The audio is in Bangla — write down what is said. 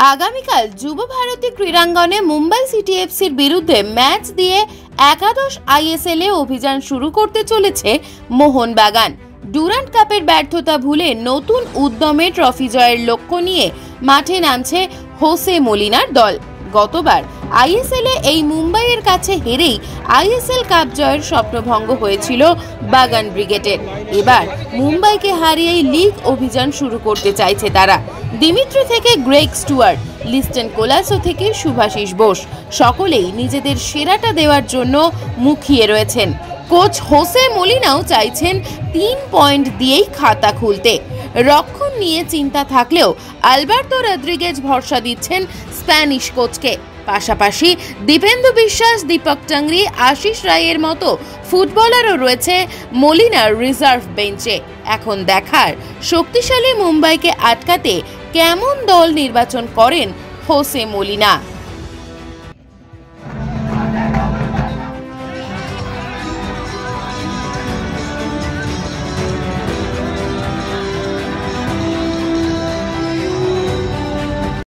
আগামীকাল যুব ভারতী ক্রীড়াঙ্গনে মুম্বাই সিটি এফসির বিরুদ্ধে ম্যাচ দিয়ে একাদশ আইএসএল এ অভিযান শুরু করতে চলেছে মোহনবাগান। ডুরান্ড কাপের ব্যর্থতা ভুলে নতুন উদ্যমে ট্রফি জয়ের লক্ষ্য নিয়ে মাঠে নামছে হোসে মলিনার দল। গতবার আইএসএল এ এই মুম্বাইয়ের কাছে হেরেই আইএসএল কাপ জয়ের স্বপ্নভঙ্গ হয়েছিল বাগান ব্রিগেডের। এবার মুম্বাইকে হারিয়েই লিগ অভিযান শুরু করতে চাইছে তারা। দিমিত্রি থেকে গ্রেগ স্টুয়ার্ট, লিস্টন কোলাসো থেকে শুভাশিস বোস, সকলেই নিজেদের সেরাটা দেওয়ার জন্য মুখিয়ে রয়েছেন। কোচ হোসে মলিনাও চাইছেন 3 পয়েন্ট দিয়েই খাতা খুলতে। রক্ষণ নিয়ে চিন্তা থাকলেও আলবার্তো রদ্রিগেজ ভরসা দিচ্ছেন স্প্যানিশ কোচকে। পাশাপাশি দীপেন্দু বিশ্বাস, দীপক টাংরি, আশিস রায়ের মতো ফুটবলারও রয়েছে মলিনার রিজার্ভ বেঞ্চে। এখন দেখার শক্তিশালী মুম্বাইকে আটকাতে কেমন দল নির্বাচন করেন হোসে মলিনা।